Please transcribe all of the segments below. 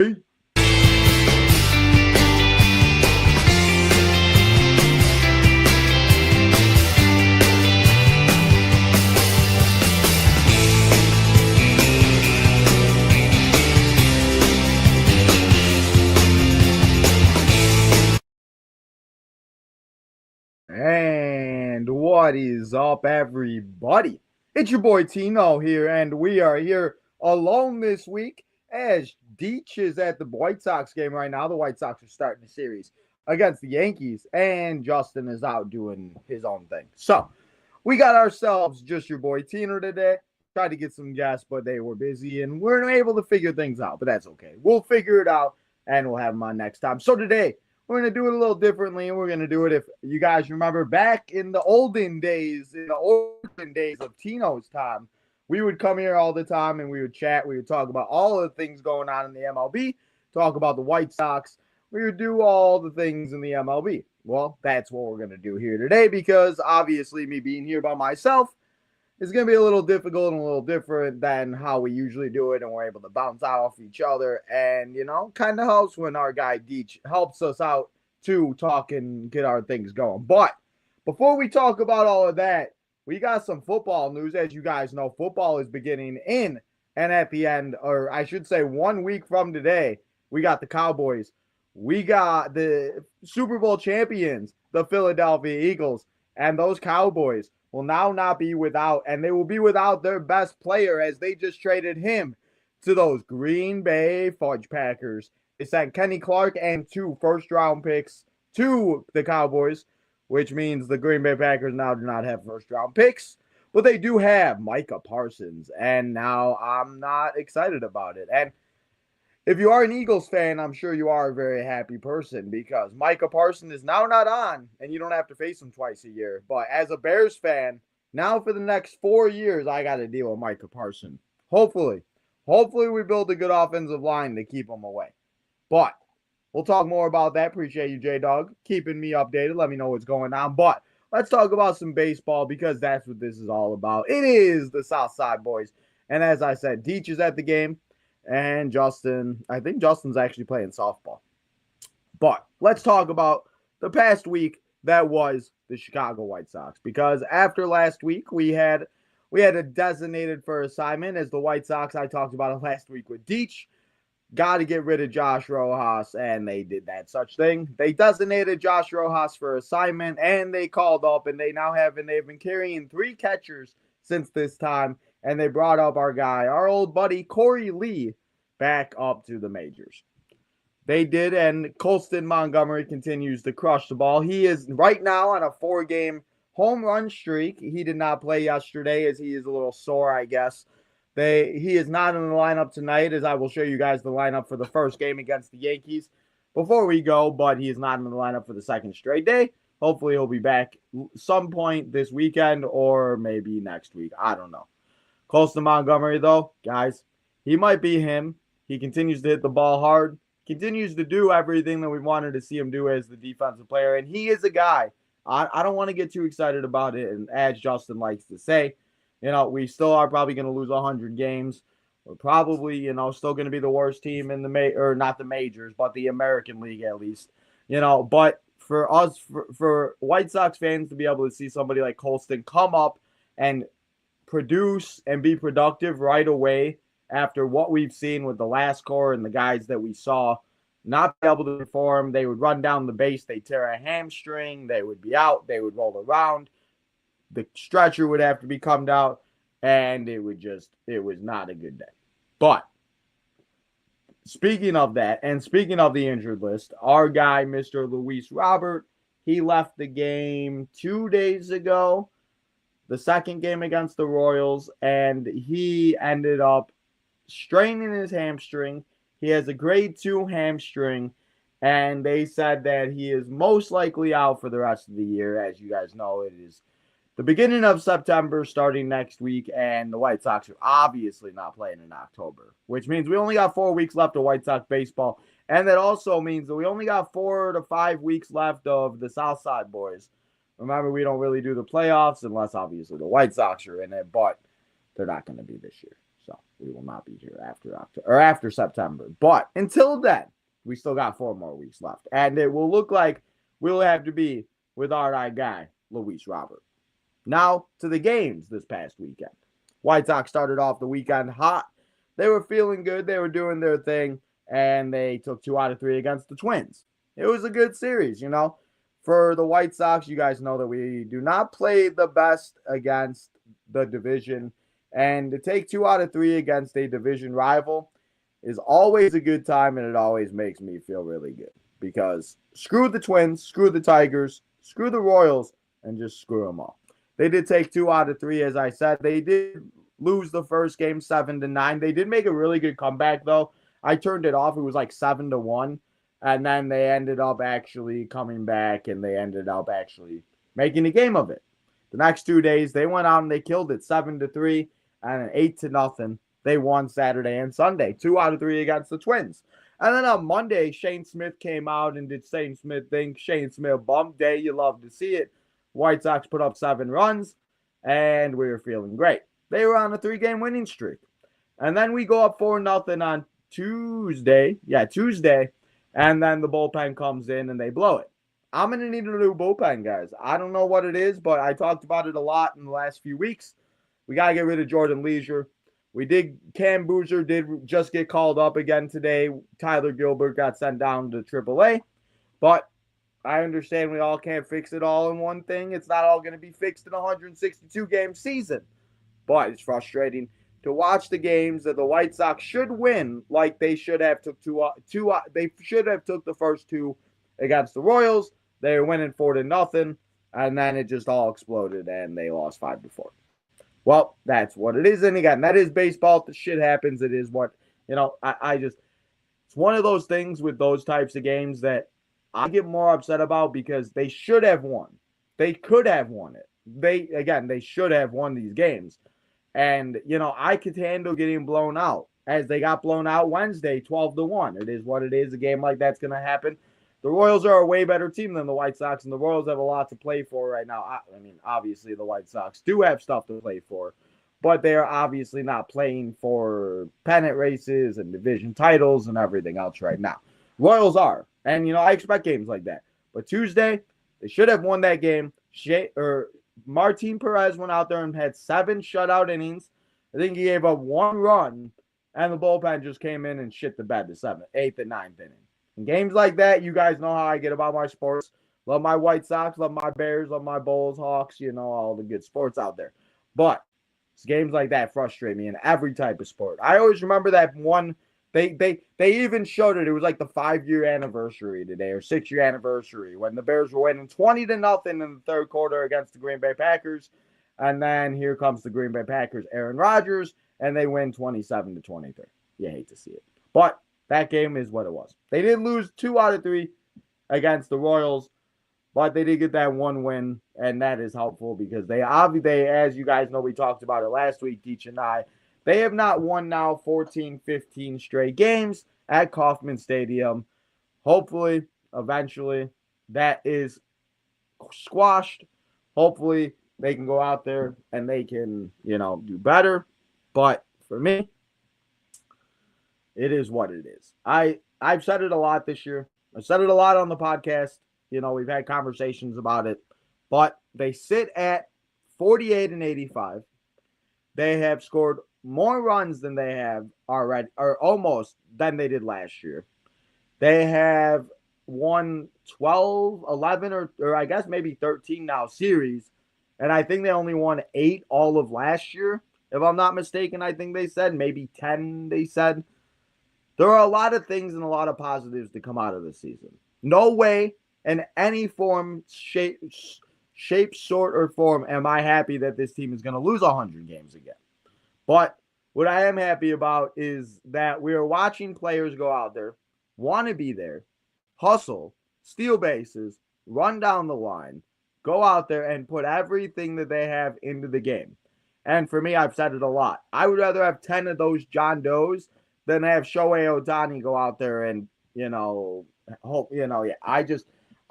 And what is up, everybody? It's your boy Tino here, and we are here alone this week as Deech is at the White Sox game right now. The White Sox are starting the series against the Yankees, and Justin is out doing his own thing. So we got ourselves just your boy Tino today. Tried to get some guests, but they were busy, and we're not able to figure things out, but that's okay. We'll figure it out, and we'll have them on next time. So today, we're going to do it a little differently, and we're going to do it, if you guys remember, back in the olden days of Tino's time, we would come here all the time, and we would chat. We would talk about all of the things going on in the MLB, talk about the White Sox. We would do all the things in the MLB. Well, that's what we're going to do here today because, obviously, me being here by myself, it's going to be a little difficult and a little different than how we usually do it, and we're able to bounce off each other. And, kind of helps when our guy Deech helps us out to talk and get our things going. But before we talk about all of that, we got some football news. As you guys know, football is beginning in and at the end, or I should say 1 week from today, we got the Cowboys. We got the Super Bowl champions, the Philadelphia Eagles, and those Cowboys will now not be without, and they will be without their best player as they just traded him to those Green Bay Fudge Packers. They sent Kenny Clark and 2 first-round picks to the Cowboys, which means the Green Bay Packers now do not have first-round picks, but they do have Micah Parsons, and now I'm not excited about it. And if you are an Eagles fan, I'm sure you are a very happy person because Micah Parsons is now not on, and you don't have to face him twice a year. But as a Bears fan, now for the next 4 years, I got to deal with Micah Parsons. Hopefully we build a good offensive line to keep him away. But we'll talk more about that. Appreciate you, J-Dog, keeping me updated. Let me know what's going on. But let's talk about some baseball because that's what this is all about. It is the Southside boys. And as I said, Deech is at the game. And Justin, I think Justin's actually playing softball. But let's talk about the past week that was the Chicago White Sox. Because after last week, we had a designated for assignment as the White Sox. I talked about it last week with Deech. Got to get rid of Josh Rojas, and they did that such thing. They designated Josh Rojas for assignment, and they called up, and they've been carrying 3 catchers since this time. And they brought up our guy, our old buddy, Corey Lee, back up to the majors. They did, and Colston Montgomery continues to crush the ball. He is right now on a 4-game home run streak. He did not play yesterday as he is a little sore, I guess. He is not in the lineup tonight, as I will show you guys the lineup for the first game against the Yankees before we go, but he is not in the lineup for the second straight day. Hopefully he'll be back some point this weekend or maybe next week. I don't know. Colston Montgomery, though, guys, he might be him. He continues to hit the ball hard, continues to do everything that we wanted to see him do as the defensive player, and he is a guy. I don't want to get too excited about it, and as Justin likes to say, we still are probably going to lose 100 games. We're probably, still going to be the worst team in or not the majors, but the American League at least. But for us, for White Sox fans to be able to see somebody like Colston come up and produce and be productive right away after what we've seen with the last core and the guys that we saw not be able to perform. They would run down the base, they tear a hamstring, they would be out, they would roll around, the stretcher would have to be combed out, and it was not a good day. But speaking of that, and speaking of the injured list, our guy, Mr. Luis Robert, he left the game 2 days ago, the second game against the Royals, and he ended up straining his hamstring. He has a grade 2 hamstring, and they said that he is most likely out for the rest of the year. As you guys know, it is the beginning of September starting next week, and the White Sox are obviously not playing in October, which means we only got 4 weeks left of White Sox baseball, and that also means that we only got 4 to 5 weeks left of the Southside boys. Remember, we don't really do the playoffs unless, obviously, the White Sox are in it, but they're not going to be this year. So we will not be here after October or after September. But until then, we still got 4 more weeks left. And it will look like we'll have to be with our guy, Luis Robert. Now to the games this past weekend. White Sox started off the weekend hot. They were feeling good. They were doing their thing. And they took 2 out of 3 against the Twins. It was a good series, For the White Sox, you guys know that we do not play the best against the division. And to take 2 out of 3 against a division rival is always a good time, and it always makes me feel really good. Because screw the Twins, screw the Tigers, screw the Royals, and just screw them all. They did take 2 out of 3, as I said. They did lose the first game 7-9. They did make a really good comeback, though. I turned it off. It was like 7-1. And then they ended up actually coming back, and they ended up actually making a game of it. The next 2 days, they went out and they killed it 7-3 and an 8-0. They won Saturday and Sunday, 2 out of 3 against the Twins. And then on Monday, Shane Smith came out and did Shane Smith thing. Shane Smith bump day. You love to see it. White Sox put up 7 runs, and we were feeling great. They were on a 3-game winning streak. And then we go up 4-0 on Tuesday. Yeah, Tuesday. And then the bullpen comes in and they blow it. I'm going to need a new bullpen, guys. I don't know what it is, but I talked about it a lot in the last few weeks. We got to get rid of Jordan Leisure. Cam Boozer did just get called up again today. Tyler Gilbert got sent down to AAA. But I understand we all can't fix it all in one thing. It's not all going to be fixed in a 162-game season. But it's frustrating to watch the games that the White Sox should win, like they should have took they should have took the first 2 against the Royals. They were winning 4-0, and then it just all exploded and they lost 5-4. Well, that's what it is. And again, that is baseball. The shit happens. It is what it's one of those things with those types of games that I get more upset about because they should have won. They could have won it. They should have won these games. And, I could handle getting blown out as they got blown out Wednesday, 12-1. It is what it is. A game like that's going to happen. The Royals are a way better team than the White Sox, and the Royals have a lot to play for right now. I mean, obviously the White Sox do have stuff to play for, but they are obviously not playing for pennant races and division titles and everything else right now. Royals are, and, I expect games like that. But Tuesday, they should have won that game. Martin Perez went out there and had 7 shutout innings. I think he gave up 1 run, and the bullpen just came in and shit the bed the 7th, 8th, and 9th inning. In games like that, you guys know how I get about my sports. Love my White Sox, love my Bears, love my Bulls, Hawks, all the good sports out there. But games like that frustrate me in every type of sport. I always remember that one. They even showed it. It was like the 5-year anniversary today or 6-year anniversary when the Bears were winning 20-0 in the third quarter against the Green Bay Packers. And then here comes the Green Bay Packers, Aaron Rodgers, and they win 27-23. You hate to see it. But that game is what it was. They did lose 2 out of 3 against the Royals, but they did get that 1 win, and that is helpful because they as you guys know, we talked about it last week, Deech and I, they have not won now 14, 15 straight games at Kauffman Stadium. Hopefully, eventually, that is squashed. Hopefully, they can go out there and they can, do better. But for me, it is what it is. I've said it a lot this year. I've said it a lot on the podcast. We've had conversations about it. But they sit at 48-85. They have scored more runs than they have already, or almost than they did last year. They have won 12, 11, or I guess maybe 13 now series. And I think they only won 8 all of last year. If I'm not mistaken, I think they said maybe 10, they said. There are a lot of things and a lot of positives to come out of this season. No way in any form, shape, sort, or form am I happy that this team is going to lose 100 games again. But what I am happy about is that we are watching players go out there, want to be there, hustle, steal bases, run down the line, go out there and put everything that they have into the game. And for me, I've said it a lot. I would rather have 10 of those John Does than have Shohei Ohtani go out there and,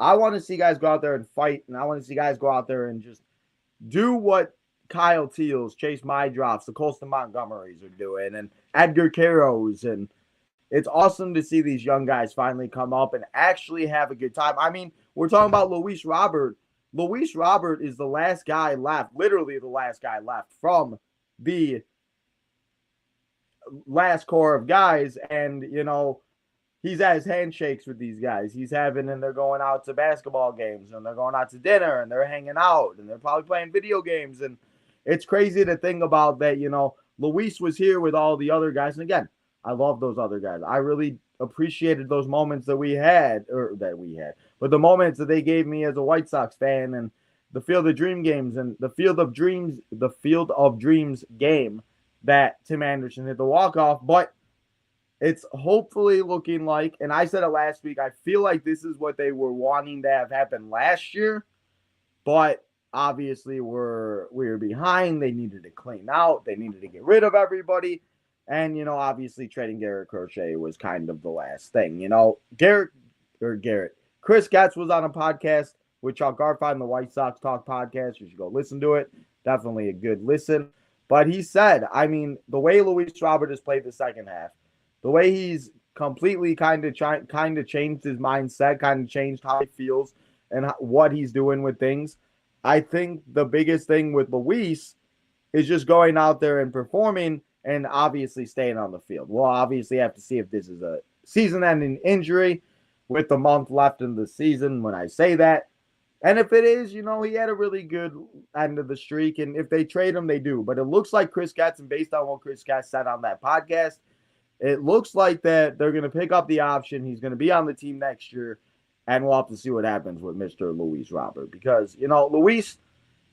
I want to see guys go out there and fight, and I want to see guys go out there and just do what Kyle Teals, Chase Mydroffs, the Colston Montgomerys are doing, and Edgar Caros. And it's awesome to see these young guys finally come up and actually have a good time. I mean, we're talking about Luis Robert. Luis Robert is the last guy left, literally the last guy left from the last core of guys. And, he's at his handshakes with these guys. He's having, and they're going out to basketball games, and they're going out to dinner, and they're hanging out, and they're probably playing video games. And it's crazy to think about that, Luis was here with all the other guys. And again, I love those other guys. I really appreciated those moments that we had, but the moments that they gave me as a White Sox fan, and the Field of Dream games, and the Field of Dreams game that Tim Anderson hit the walk-off. But it's hopefully looking like, and I said it last week, I feel like this is what they were wanting to have happen last year, but obviously we were behind. They needed to clean out. They needed to get rid of everybody. And, obviously trading Garrett Crochet was kind of the last thing. Chris Getz was on a podcast with Chuck Garfien, the White Sox Talk podcast. You should go listen to it. Definitely a good listen. But he said, I mean, the way Luis Robert has played the second half, the way he's completely kind of changed his mindset, kind of changed how he feels and what he's doing with things. I think the biggest thing with Luis is just going out there and performing and obviously staying on the field. We'll obviously have to see if this is a season-ending injury with the month left in the season when I say that. And if it is, he had a really good end of the streak. And if they trade him, they do. But it looks like Chris Getz, and based on what Chris Getz said on that podcast, it looks like that they're going to pick up the option. He's going to be on the team next year, and we'll have to see what happens with Mr. Luis Robert. Because, Luis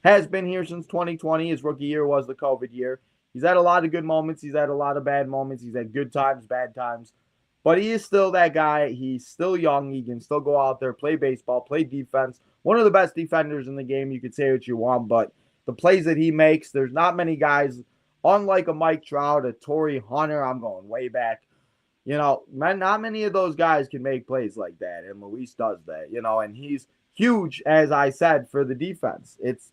has been here since 2020. His rookie year was the COVID year. He's had a lot of good moments. He's had a lot of bad moments. He's had good times, bad times. But he is still that guy. He's still young. He can still go out there, play baseball, play defense. One of the best defenders in the game. You could say what you want, but the plays that he makes, there's not many guys, unlike a Mike Trout, a Torrey Hunter, I'm going way back. Not many of those guys can make plays like that, and Luis does that, and he's huge, as I said, for the defense. It's,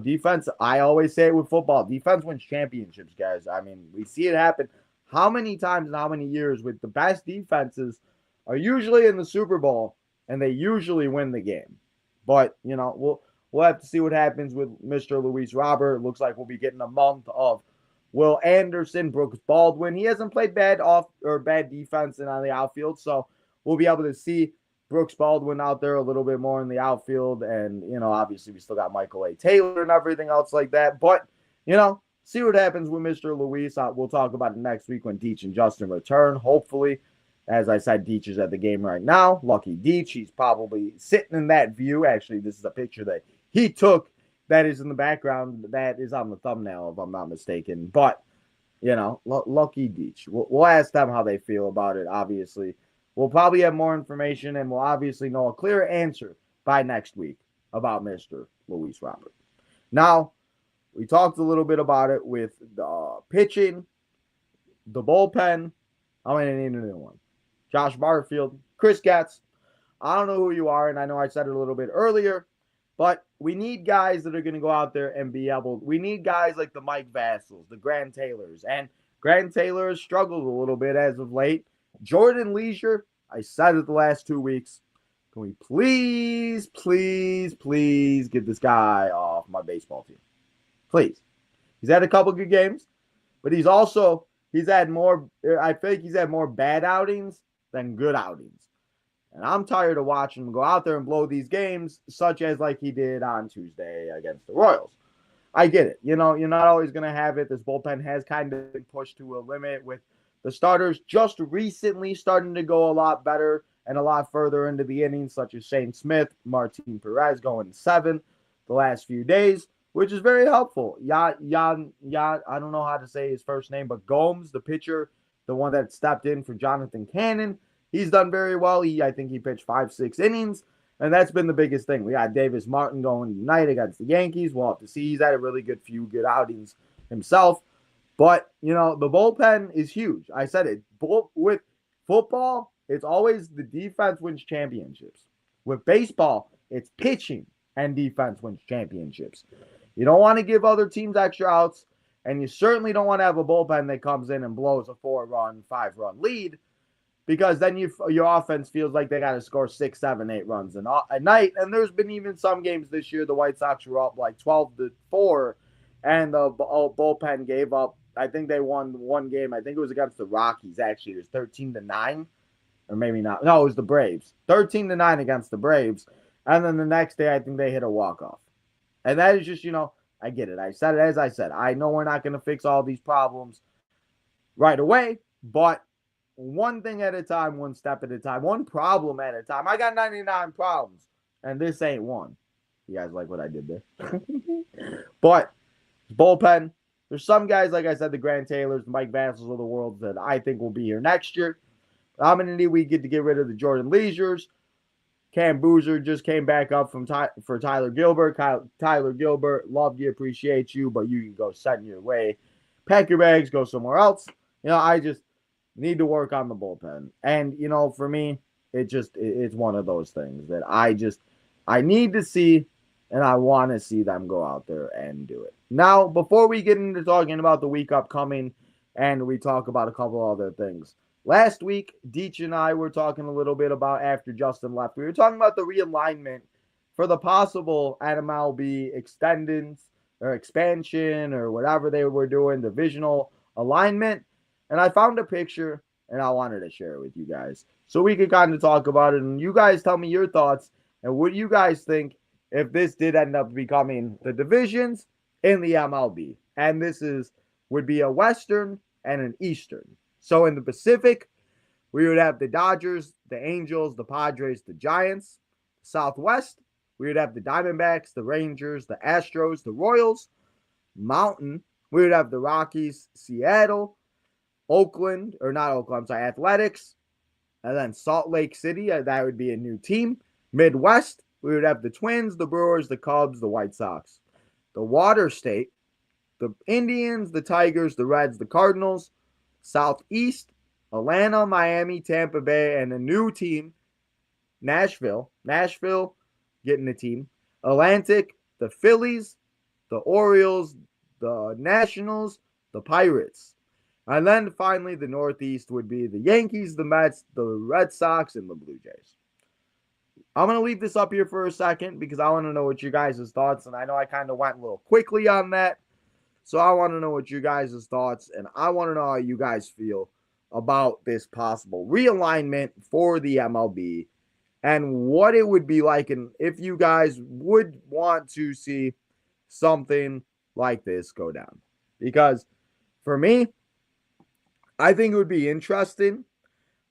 defense, I always say it with football, defense wins championships, guys. I mean, we see it happen how many times and how many years with the best defenses are usually in the Super Bowl, and they usually win the game. But, we'll have to see what happens with Mr. Luis Robert. It looks like we'll be getting a month of Will Anderson, Brooks Baldwin. He hasn't played bad defense and on the outfield, so we'll be able to see Brooks Baldwin out there a little bit more in the outfield. And, obviously we still got Michael A. Taylor and everything else like that. But, see what happens with Mr. Luis. We'll talk about it next week when Deech and Justin return, hopefully. As I said, Deech is at the game right now. Lucky Deech. He's probably sitting in that view. Actually, this is a picture that he took that is in the background. That is on the thumbnail, if I'm not mistaken. But, lucky Deech. We'll ask them how they feel about it, obviously. We'll probably have more information, and we'll obviously know a clearer answer by next week about Mr. Luis Robert. Now, we talked a little bit about it with the pitching, the bullpen. I'm going to need a new one. Josh Barfield, Chris Getz. I don't know who you are, and I know I said it a little bit earlier, but we need guys that are going to go out there and be able. We need guys like the Mike Vassils, the Grant Taylors, and Grant Taylor has struggled a little bit as of late. Jordan Leisure, I said it the last 2 weeks. Can we please get this guy off my baseball team? Please. He's had a couple good games, but he's had more. I think he's had more bad outings than good outings. And I'm tired of watching him go out there and blow these games, such as like he did on Tuesday against the Royals. I get it. You're not always going to have it. This bullpen has kind of been pushed to a limit with the starters just recently starting to go a lot better and a lot further into the innings, such as Shane Smith, Martin Perez going 7 the last few days, which is very helpful. I don't know how to say his first name, but Gomes, the pitcher, the one that stepped in for Jonathan Cannon, he's done very well. I think he pitched 5-6 innings, and that's been the biggest thing. We got Davis Martin going tonight against the Yankees. We'll have to see. He's had a really few good outings himself. But, the bullpen is huge. I said it. With football, it's always the defense wins championships. With baseball, it's pitching and defense wins championships. You don't want to give other teams extra outs, and you certainly don't want to have a bullpen that comes in and blows a 4-run, 5-run lead, because then your offense feels like they got to score 6, 7, 8 runs a night. And there's been even some games this year the White Sox were up like 12-4, and the bullpen gave up. I think they won one game. I think it was against the Rockies. Actually, it was 13-9, or maybe not. No, it was the Braves. 13-9 against the Braves, and then the next day I think they hit a walk-off. And that is just, I get it. I said it as I said. I know we're not going to fix all these problems right away, but one thing at a time, one step at a time, one problem at a time. I got 99 problems, and this ain't one. You guys like what I did there? But bullpen, there's some guys, like I said, the Grant Taylors, the Mike Vassels of the world that I think will be here next year. I'm going to need we get to get rid of the Jordan Leisures. Cam Boozer just came back up for Tyler Gilbert. Tyler Gilbert, love you, appreciate you, but you can go set in your way. Pack your bags, go somewhere else. I just need to work on the bullpen. And, for me, it's one of those things that I need to see, and I want to see them go out there and do it. Now, before we get into talking about the week upcoming and we talk about a couple other things, last week, Deech and I were talking a little bit about after Justin left. We were talking about the realignment for the possible NMLB extendance or expansion or whatever they were doing, divisional alignment. And I found a picture, and I wanted to share it with you guys so we could kind of talk about it. And you guys tell me your thoughts and what you guys think if this did end up becoming the divisions in the MLB. And this would be a Western and an Eastern. So in the Pacific, we would have the Dodgers, the Angels, the Padres, the Giants. Southwest, we would have the Diamondbacks, the Rangers, the Astros, the Royals. Mountain, we would have the Rockies, Seattle, Athletics, and then Salt Lake City, that would be a new team. Midwest, we would have the Twins, the Brewers, the Cubs, the White Sox. The Water State, the Indians, the Tigers, the Reds, the Cardinals. Southeast, Atlanta, Miami, Tampa Bay, and a new team, Nashville. Nashville getting a team. Atlantic, the Phillies, the Orioles, the Nationals, the Pirates. And then finally, the Northeast would be the Yankees, the Mets, the Red Sox, and the Blue Jays. I'm going to leave this up here for a second because I want to know what you guys' thoughts, and I know I kind of went a little quickly on that. So I want to know what you guys' thoughts, and I want to know how you guys feel about this possible realignment for the MLB and what it would be like, and if you guys would want to see something like this go down. Because for me, I think it would be interesting.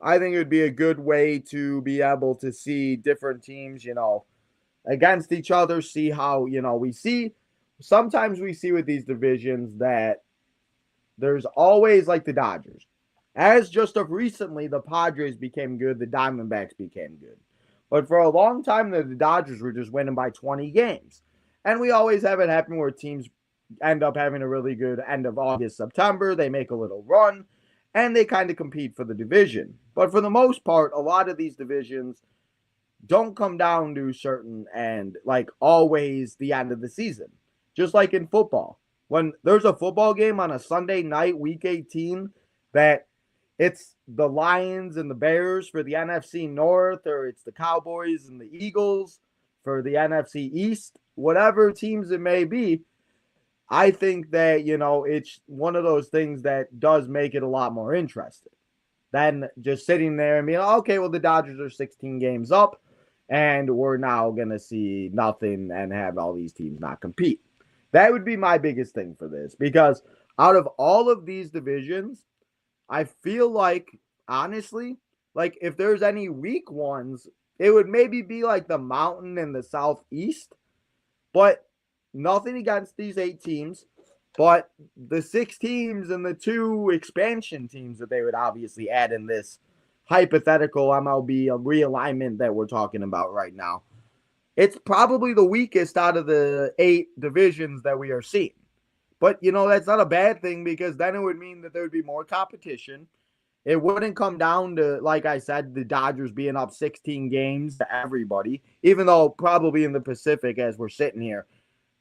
I think it would be a good way to be able to see different teams, against each other, see how, sometimes we see with these divisions that there's always like the Dodgers. As just of recently, the Padres became good, the Diamondbacks became good. But for a long time, the Dodgers were just winning by 20 games. And we always have it happen where teams end up having a really good end of August, September. They make a little run, and they kind of compete for the division. But for the most part, a lot of these divisions don't come down to certain and like always the end of the season. Just like in football. When there's a football game on a Sunday night, week 18, that it's the Lions and the Bears for the NFC North, or it's the Cowboys and the Eagles for the NFC East, whatever teams it may be, I think that, it's one of those things that does make it a lot more interesting than just sitting there and being, okay, well, the Dodgers are 16 games up, and we're now going to see nothing and have all these teams not compete. That would be my biggest thing for this, because out of all of these divisions, I feel like, honestly, like if there's any weak ones, it would maybe be like the Mountain and the Southeast, but nothing against these 8 teams, but the 6 teams and the 2 expansion teams that they would obviously add in this hypothetical MLB realignment that we're talking about right now. It's probably the weakest out of the 8 divisions that we are seeing. But, that's not a bad thing, because then it would mean that there would be more competition. It wouldn't come down to, like I said, the Dodgers being up 16 games to everybody, even though probably in the Pacific, as we're sitting here,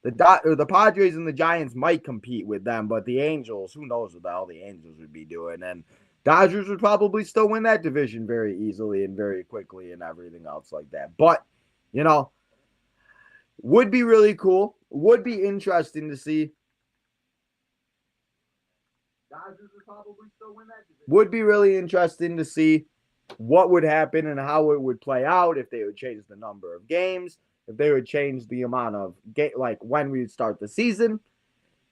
The Padres and the Giants might compete with them, but the Angels, who knows what the hell the Angels would be doing. And Dodgers would probably still win that division very easily and very quickly and everything else like that. But, you know, would be really cool. Would be interesting to see. Dodgers would probably still win that division. Would be really interesting to see what would happen and how it would play out, if they would change the number of games, if they would change the amount of like when we would start the season.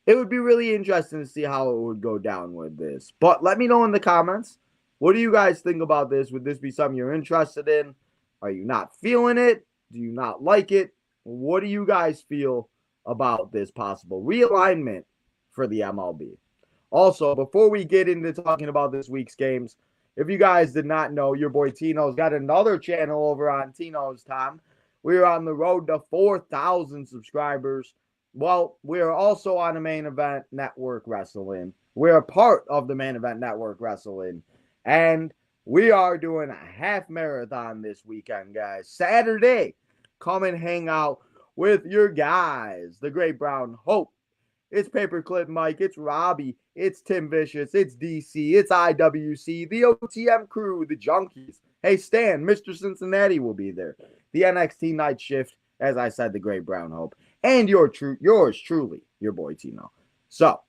It would be really interesting to see how it would go down with this. But let me know in the comments, what do you guys think about this? Would this be something you're interested in? Are you not feeling it? Do you not like it? What do you guys feel about this possible realignment for the MLB? Also, before we get into talking about this week's games, if you guys did not know, your boy Tino's got another channel over on Tino's Time. We're on the road to 4,000 subscribers. Well, we are also on the Main Event Network Wrestling. We're a part of the Main Event Network Wrestling. And we are doing a half marathon this weekend, guys. Saturday, come and hang out with your guys. The Great Brown Hope. It's Paperclip Mike. It's Robbie. It's Tim Vicious. It's DC. It's IWC. The OTM crew. The Junkies. Hey, Stan, Mr. Cincinnati will be there. The NXT Night Shift. As I said, the Great Brown Hope. And yours truly, your boy Tino. So,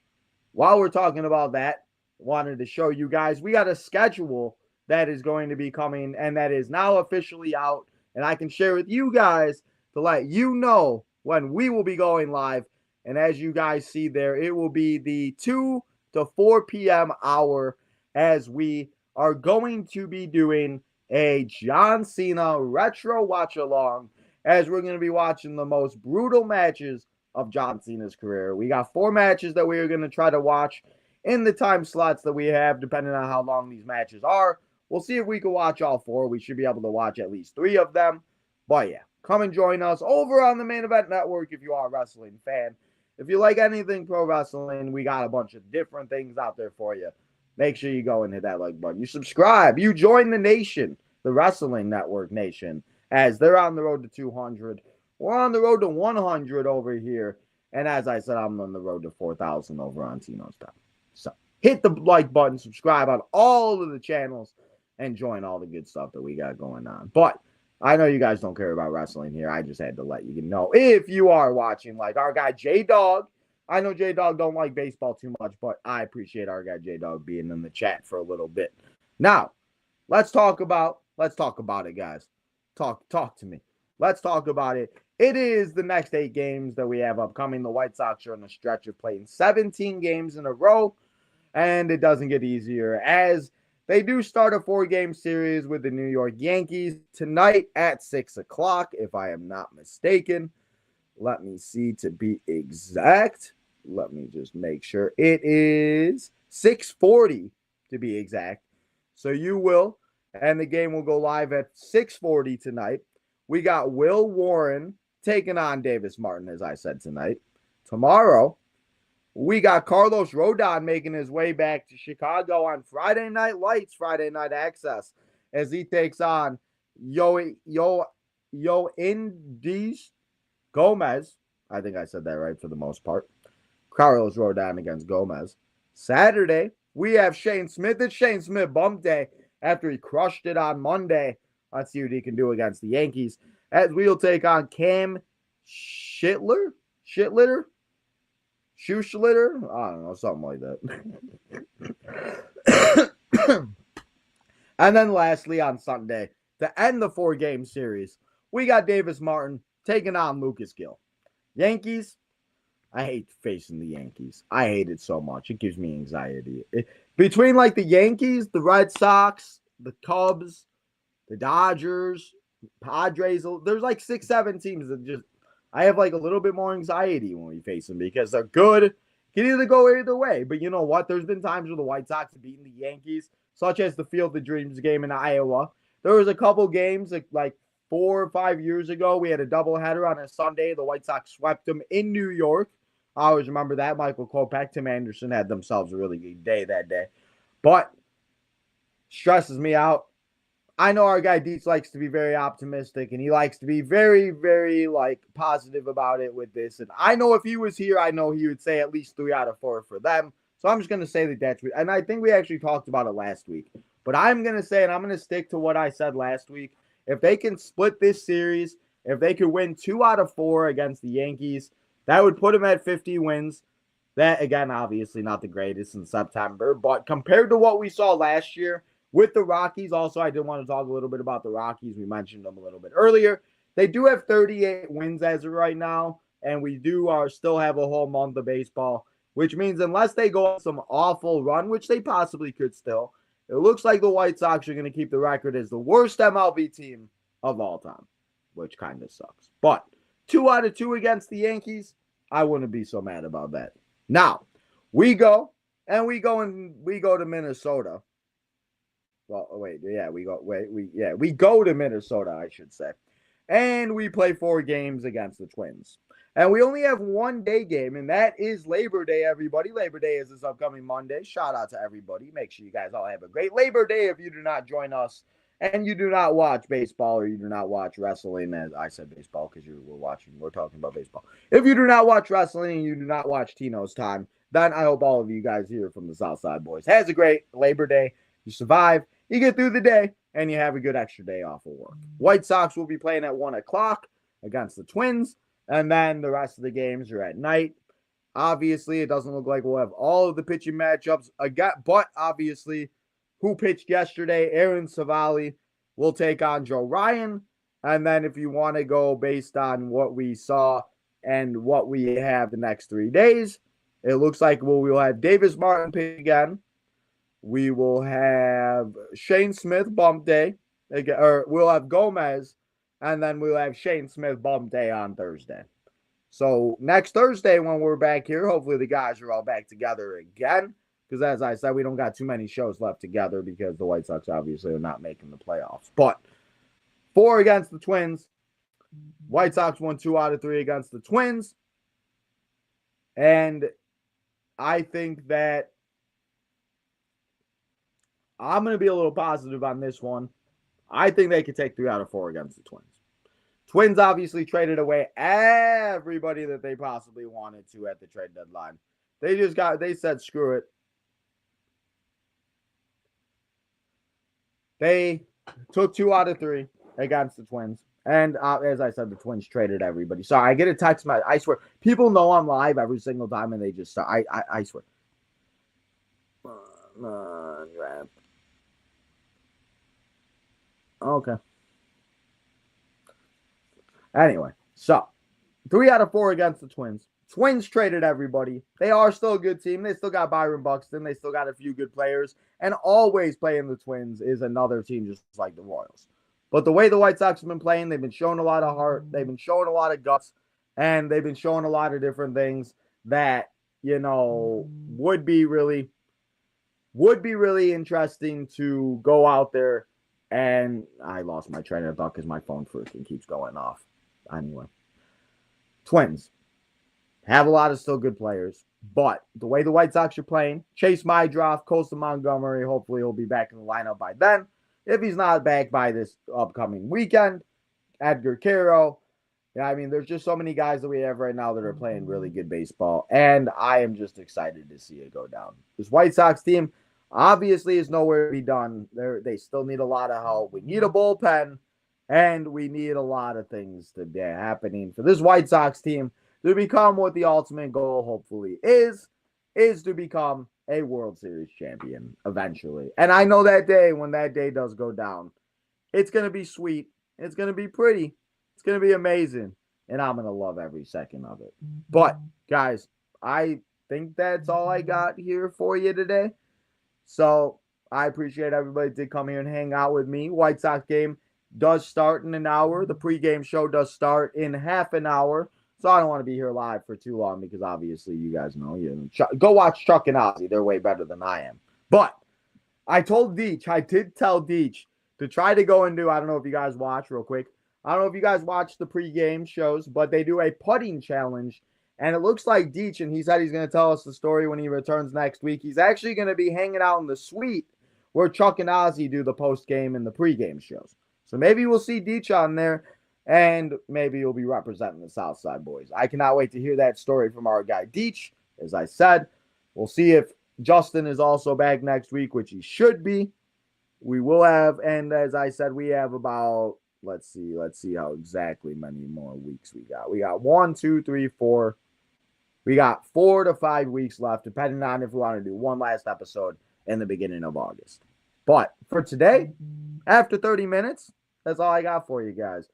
while we're talking about that, wanted to show you guys, we got a schedule that is going to be coming and that is now officially out. And I can share with you guys to let you know when we will be going live. And as you guys see there, it will be the 2 to 4 p.m. hour as we are going to be doing a John Cena retro watch along, as we're going to be watching the most brutal matches of John Cena's career. We got 4 matches that we are going to try to watch in the time slots that we have, depending on how long these matches are. We'll see if we can watch all 4. We should be able to watch at least 3 of them. But yeah, come and join us over on the Main Event Network if you are a wrestling fan. If you like anything pro wrestling, we got a bunch of different things out there for you. Make sure you go and hit that like button. You subscribe. You join the nation, the Wrestling Network Nation, as they're on the road to 200. We're on the road to 100 over here. And as I said, I'm on the road to 4,000 over on Tino's Time. So hit the like button, subscribe on all of the channels, and join all the good stuff that we got going on. But I know you guys don't care about wrestling here. I just had to let you know. If you are watching, like our guy J-Dog, I know J-Dog don't like baseball too much, but I appreciate our guy J-Dog being in the chat for a little bit. Now, let's talk about it, guys. Talk to me. Let's talk about it. It is the next 8 games that we have upcoming. The White Sox are on a stretch of playing 17 games in a row, and it doesn't get easier as they do start a 4-game series with the New York Yankees tonight at 6 o'clock, if I am not mistaken. Let me see to be exact. Let me just make sure. It is 6:40 to be exact. So you will, and the game will go live at 6:40 tonight. We got Will Warren taking on Davis Martin, as I said tonight. Tomorrow, we got Carlos Rodon making his way back to Chicago on Friday Night Lights, Friday Night Access, as he takes on Yoendis Gomez. I think I said that right for the most part. Carlos Rodon against Gomez. Saturday, we have Shane Smith. It's Shane Smith bump day after he crushed it on Monday. Let's see what he can do against the Yankees, as we'll take on Cam Schuschlitter? I don't know, something like that. And then lastly, on Sunday, to end the 4-game series, we got Davis Martin taking on Lucas Gill. Yankees, I hate facing the Yankees. I hate it so much. It gives me anxiety. Between like the Yankees, the Red Sox, the Cubs, the Dodgers, Padres, there's like 6-7 teams that just, I have like a little bit more anxiety when we face them because they're good. Can either go either way. But you know what? There's been times where the White Sox have beaten the Yankees, such as the Field of Dreams game in Iowa. There was a couple games like 4 or 5 years ago. We had a doubleheader on a Sunday. The White Sox swept them in New York. I always remember that. Michael Kopech, Tim Anderson had themselves a really good day that day. But stresses me out. I know our guy Dietz likes to be very optimistic and he likes to be very, very positive about it with this. And I know if he was here, I know he would say at least 3 out of 4 for them. So I'm just going to say that that's, and I think we actually talked about it last week. But I'm going to say, and I'm going to stick to what I said last week. If they can split this series, if they could win 2 out of 4 against the Yankees, that would put them at 50 wins. That, again, obviously not the greatest in September. But compared to what we saw last year, with the Rockies, also, I did want to talk a little bit about the Rockies. We mentioned them a little bit earlier. They do have 38 wins as of right now, and we do still have a whole month of baseball, which means unless they go on some awful run, which they possibly could still, it looks like the White Sox are going to keep the record as the worst MLB team of all time, which kind of sucks. But 2 out of 2 against the Yankees, I wouldn't be so mad about that. Now, we go to Minnesota. Well, wait, yeah, we go to Minnesota, I should say. And we play 4 games against the Twins. And we only have one day game, and that is Labor Day, everybody. Labor Day is this upcoming Monday. Shout out to everybody. Make sure you guys all have a great Labor Day if you do not join us and you do not watch baseball or you do not watch wrestling. As I said baseball because we're talking about baseball. If you do not watch wrestling and you do not watch Tino's Time, then I hope all of you guys here from the Southside boys has a great Labor Day. You survive, you get through the day, and you have a good extra day off of work. White Sox will be playing at 1 o'clock against the Twins, and then the rest of the games are at night. Obviously, it doesn't look like we'll have all of the pitching matchups again, but obviously, who pitched yesterday? Aaron Savali will take on Joe Ryan. And then if you want to go based on what we saw and what we have the next 3 days, it looks like we'll have Davis Martin pitch again. We will have Shane Smith bump day, or we'll have Gomez, and then we'll have Shane Smith bump day on Thursday. So next Thursday when we're back here, hopefully the guys are all back together again. Because as I said, we don't got too many shows left together because the White Sox obviously are not making the playoffs. But 4 against the Twins. White Sox won 2 out of 3 against the Twins. And I think that I'm going to be a little positive on this one. I think they could take 3 out of 4 against the Twins. Twins obviously traded away everybody that they possibly wanted to at the trade deadline. They said, screw it. They took 2 out of 3 against the Twins. And as I said, the Twins traded everybody. Sorry, I get a text message. I swear, people know I'm live every single time, and they just start. I swear. Come on, Grab. Okay. Anyway, so 3 out of 4 against the Twins. Twins traded everybody. They are still a good team. They still got Byron Buxton. They still got a few good players. And always playing the Twins is another team just like the Royals. But the way the White Sox have been playing, they've been showing a lot of heart. They've been showing a lot of guts. And they've been showing a lot of different things that, would be really interesting to go out there. And I lost my train of thought because my phone freaking keeps going off. Anyway, Twins have a lot of still good players, but the way the White Sox are playing, Chase Mydroff, Costa Montgomery, hopefully he'll be back in the lineup by then. If he's not back by this upcoming weekend, Edgar Quero. There's just so many guys that we have right now that are playing really good baseball, and I am just excited to see it go down. This White Sox team obviously is nowhere to be done. They still need a lot of help. We need a bullpen, and we need a lot of things to be happening for this White Sox team to become what the ultimate goal hopefully is to become a World Series champion eventually. And I know that day, when that day does go down, it's going to be sweet. It's going to be pretty. It's going to be amazing. And I'm going to love every second of it. But, guys, I think that's all I got here for you today. So I appreciate everybody that did come here and hang out with me. White Sox game does start in an hour. The pregame show does start in half an hour. So I don't want to be here live for too long because obviously you guys know. Go watch Chuck and Ozzy. They're way better than I am. But I did tell Deech to try to go and do, I don't know if you guys watch real quick. I don't know if you guys watch the pregame shows, but they do a putting challenge. And it looks like Deech, and he said he's going to tell us the story when he returns next week. He's actually going to be hanging out in the suite where Chuck and Ozzy do the post game and the pregame shows. So maybe we'll see Deech on there, and maybe you'll be representing the Southside boys. I cannot wait to hear that story from our guy Deech. As I said, we'll see if Justin is also back next week, which he should be. We will have, and as I said, we have about, let's see how exactly many more weeks we got. We got 1, 2, 3, 4. We got 4 to 5 weeks left, depending on if we want to do one last episode in the beginning of August. But for today, after 30 minutes, that's all I got for you guys.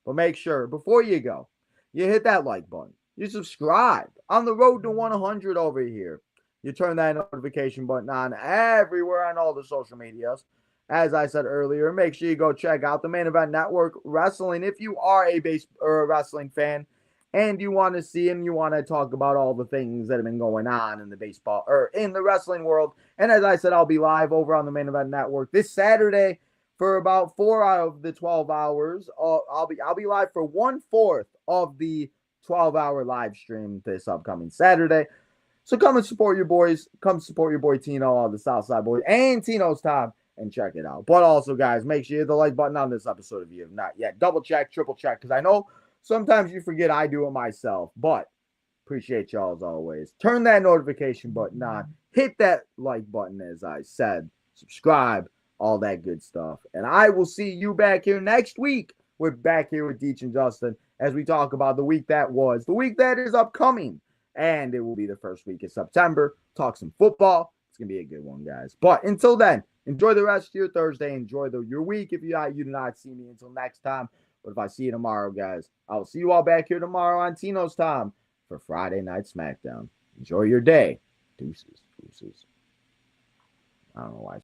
But make sure, before you go, you hit that like button. You subscribe. On the road to 100 over here. You turn that notification button on everywhere on all the social medias. As I said earlier, make sure you go check out the Main Event Network Wrestling if you are a wrestling fan and you want to see and you want to talk about all the things that have been going on in the baseball or in the wrestling world. And as I said, I'll be live over on the Main Event Network this Saturday for about 4 out of the 12 hours. I'll be live for 1/4 of the 12-hour live stream this upcoming Saturday. So come and support your boys. Come support your boy Tino, the Southside boys, and Tino's Tom, and check it out. But also, guys, make sure you hit the like button on this episode if you have not yet. Double check, triple check, because I know sometimes you forget I do it myself, but appreciate y'all as always. Turn that notification button on. Hit that like button, as I said. Subscribe, all that good stuff. And I will see you back here next week. We're back here with Deech and Justin as we talk about the week that was, the week that is upcoming. And it will be the first week of September. Talk some football. It's going to be a good one, guys. But until then, enjoy the rest of your Thursday. Enjoy your week if you do not see me until next time. But if I see you tomorrow, guys, I'll see you all back here tomorrow on Tino's Time for Friday Night SmackDown. Enjoy your day. Deuces. I don't know why.